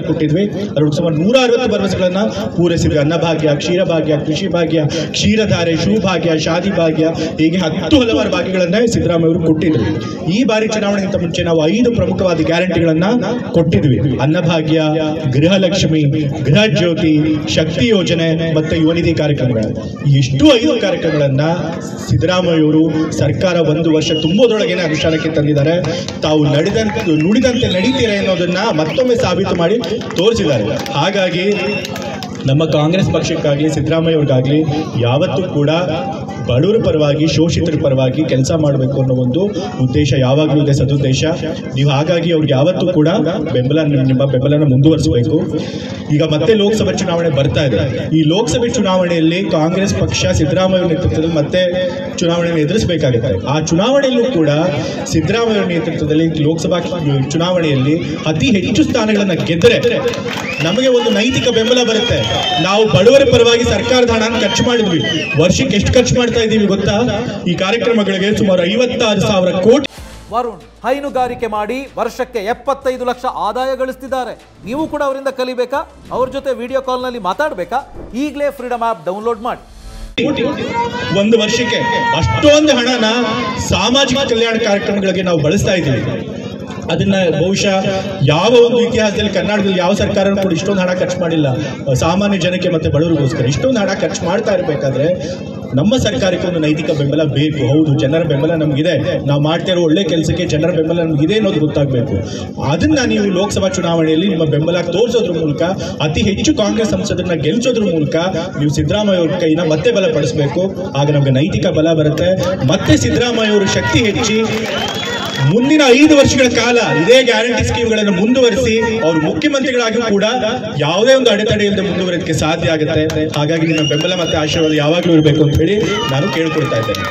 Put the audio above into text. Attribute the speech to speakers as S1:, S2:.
S1: ಕೊಟ್ಟಿದ್ವಿ. ಅದರೊಳಗೆ ಸುಮಾರು 160 ಭರವಸೆಗಳನ್ನ ಪೂರೈಸಿದ್ವಿ. ಅನ್ನಭಾಗ್ಯ, ಕ್ಷೀರಭಾಗ್ಯ, ಕೃಷಿ ಭಾಗ್ಯ, ಕ್ಷೀರಧಾರೆ, ಶೂಭಾಗ್ಯ, ಶಾದಿ ಭಾಗ್ಯ, ಹೀಗೆ 10 ಹಲವಾರು ಭಾಗ್ಯಗಳನ್ನ ಸಿದ್ದರಾಮಯ್ಯ ಅವರು ಕೊಟ್ಟಿದ್ರು. ಈ ಬಾರಿ ಚುನಾವಣೆಗಿಂತ ಮುಂಚೆ ನಾವು 5 ಪ್ರಮುಖವಾದ ಗ್ಯಾರಂಟಿಗಳನ್ನ ಕೊಟ್ಟಿದ್ವಿ. ಅನ್ನಭಾಗ್ಯ, ಗೃಹಲಕ್ಷ್ಮಿ, ಗೃಹ ಜ್ಯೋತಿ, ಶಕ್ತಿ ಯೋಜನೆ ಮತ್ತೆ ಯುವನಿಧಿ ಕಾರ್ಯಕ್ರಮಗಳು. ಇಷ್ಟು 5 ಕಾರ್ಯಕ್ರಮಗಳನ್ನ ಸಿದ್ದರಾಮಯ್ಯ ಅವರು ಸರ್ಕಾರ 1 ವರ್ಷ ತುಂಬೋದ್ರೊಳಗೇನೆ ಅನುಷ್ಠಾನಕ್ಕೆ ತಂದಿದ್ದಾರೆ. ತಾವು ನುಡಿದಂತೆ ನಡೀತೀರಾ ಅನ್ನೋದನ್ನ ಮತ್ತೊಮ್ಮೆ ಸಾಬೀತು ಮಾಡಿ ತೋರಿಸಿದ್ದಾರೆ. ಹಾಗಾಗಿ ನಮ್ಮ ಕಾಂಗ್ರೆಸ್ ಪಕ್ಷಕ್ಕಾಗಲಿ ಸಿದ್ದರಾಮಯ್ಯ ಅವ್ರಿಗಾಗಲಿ ಯಾವತ್ತೂ ಕೂಡ ಬಡವರ ಪರವಾಗಿ, ಶೋಷಿತರ ಪರವಾಗಿ ಕೆಲಸ ಮಾಡಬೇಕು ಅನ್ನೋ ಒಂದು ಉದ್ದೇಶ ಯಾವಾಗಲೂ ಇದೆ, ಸದುದ್ದೇಶ. ನೀವು ಹಾಗಾಗಿ ಅವ್ರಿಗೆ ಯಾವತ್ತೂ ಕೂಡ ನಿಮ್ಮ ಬೆಂಬಲನ ಮುಂದುವರಿಸಬೇಕು. ಈಗ ಮತ್ತೆ ಲೋಕಸಭೆ ಚುನಾವಣೆ ಬರ್ತಾ ಇದೆ. ಈ ಲೋಕಸಭೆ ಚುನಾವಣೆಯಲ್ಲಿ ಕಾಂಗ್ರೆಸ್ ಪಕ್ಷ ಸಿದ್ದರಾಮಯ್ಯ ನೇತೃತ್ವದಲ್ಲಿ ಮತ್ತೆ ಚುನಾವಣೆಯನ್ನು ಎದುರಿಸಬೇಕಾಗುತ್ತೆ. ಆ ಚುನಾವಣೆಯಲ್ಲೂ ಕೂಡ ಸಿದ್ದರಾಮಯ್ಯ ನೇತೃತ್ವದಲ್ಲಿ ಲೋಕಸಭಾ ಚುನಾವಣೆಯಲ್ಲಿ ಅತಿ ಹೆಚ್ಚು ಸ್ಥಾನಗಳನ್ನು ಗೆದ್ದರೆ ನಮಗೆ ಒಂದು ನೈತಿಕ ಬೆಂಬಲ ಬರುತ್ತೆ. ನಾವು ಬಡವರ ಪರವಾಗಿ ಸರ್ಕಾರದ ಹಣ ಖರ್ಚು ಮಾಡಿದ್ವಿ. ವರ್ಷಕ್ಕೆ ಎಷ್ಟು ಖರ್ಚು ಮಾಡ್ತಾ ಇದ್ದೀವಿ ಗೊತ್ತಾ? ಈ ಕಾರ್ಯಕ್ರಮಗಳಿಗೆ ಸುಮಾರು 56,000 ಕೋಟಿ.
S2: ವರುಣ್ ಹೈನುಗಾರಿಕೆ ಮಾಡಿ ವರ್ಷಕ್ಕೆ 75 ಲಕ್ಷ ಆದಾಯ ಗಳಿಸ್ತಿದ್ದಾರೆ. ನೀವು ಕೂಡ ಅವರಿಂದ ಕಲಿಬೇಕಾ? ಅವ್ರ ಜೊತೆ ವಿಡಿಯೋ ಕಾಲ್ನಲ್ಲಿ ಮಾತಾಡಬೇಕಾ? ಈಗಲೇ ಫ್ರೀಡಮ್ ಆ್ಯಪ್ ಡೌನ್ಲೋಡ್ ಮಾಡಿ.
S1: ಒಂದು ವರ್ಷಕ್ಕೆ ಅಷ್ಟೊಂದು ಹಣನ ಸಾಮಾಜಿಕ ಕಲ್ಯಾಣ ಕಾರ್ಯಕ್ರಮಗಳಿಗೆ ನಾವು ಬಳಸ್ತಾ ಇದ್ದೀವಿ. ಅದನ್ನ ಬಹುಶಃ ಯಾವ ಒಂದು ಇತಿಹಾಸದಲ್ಲಿ ಕರ್ನಾಟಕದಲ್ಲಿ ಯಾವ ಸರ್ಕಾರನೂ ಕೂಡ ಇಷ್ಟೊಂದು ಹಣ ಖರ್ಚು ಮಾಡಿಲ್ಲ ಸಾಮಾನ್ಯ ಜನಕ್ಕೆ ಮತ್ತೆ ಬಡವರಿಗೋಸ್ಕರ. ಇಷ್ಟೊಂದು ಹಣ ಖರ್ಚು ಮಾಡ್ತಾ ಇರಬೇಕಾದ್ರೆ ನಮ್ಮ ಸರ್ಕಾರಕ್ಕೆ ಒಂದು ನೈತಿಕ ಬೆಂಬಲ ಬೇಕು. ಹೌದು, ಜನರ ಬೆಂಬಲ ನಮಗಿದೆ. ನಾವು ಮಾಡ್ತಾ ಇರೋ ಒಳ್ಳೆ ಕೆಲಸಕ್ಕೆ ಜನರ ಬೆಂಬಲ ನಮಗಿದೆ ಅನ್ನೋದು ಗೊತ್ತಾಗಬೇಕು. ಅದನ್ನ ನೀವು ಲೋಕಸಭಾ ಚುನಾವಣೆಯಲ್ಲಿ ನಿಮ್ಮ ಬೆಂಬಲ ತೋರಿಸೋದ್ರ ಮೂಲಕ, ಅತಿ ಹೆಚ್ಚು ಕಾಂಗ್ರೆಸ್ ಸಂಸದರನ್ನ ಗೆಲ್ಲಿಸೋದ್ರ ಮೂಲಕ ನೀವು ಸಿದ್ದರಾಮಯ್ಯ ಅವ್ರ ಕೈನ ಮತ್ತೆ ಬಲಪಡಿಸಬೇಕು. ಆಗ ನಮಗೆ ನೈತಿಕ ಬಲ ಬರುತ್ತೆ. ಮತ್ತೆ ಸಿದ್ದರಾಮಯ್ಯ ಅವರು ಶಕ್ತಿ ಹೆಚ್ಚಿ ಮುಂದಿನ 5 ವರ್ಷಗಳ ಕಾಲ ಇದೇ ಗ್ಯಾರಂಟಿ ಸ್ಕೀಮ್ಗಳನ್ನು ಮುಂದುವರಿಸಿ ಅವರು ಮುಖ್ಯಮಂತ್ರಿಗಳಾಗಿ ಕೂಡ ಯಾವುದೇ ಒಂದು ಅಡೆತಡೆ ಇಲ್ಲದೆ ಮುಂದುವರಿಯೋದಕ್ಕೆ ಸಾಧ್ಯ ಆಗುತ್ತೆ. ಹಾಗಾಗಿ ನಿಮ್ಮ ಬೆಂಬಲ ಮತ್ತೆ ಆಶೀರ್ವಾದ ಯಾವಾಗಲೂ ಇರಬೇಕು ಅಂತ ಹೇಳಿ ನಾನು ಕೇಳ್ಕೊಳ್ತಾ ಇದ್ದೇನೆ.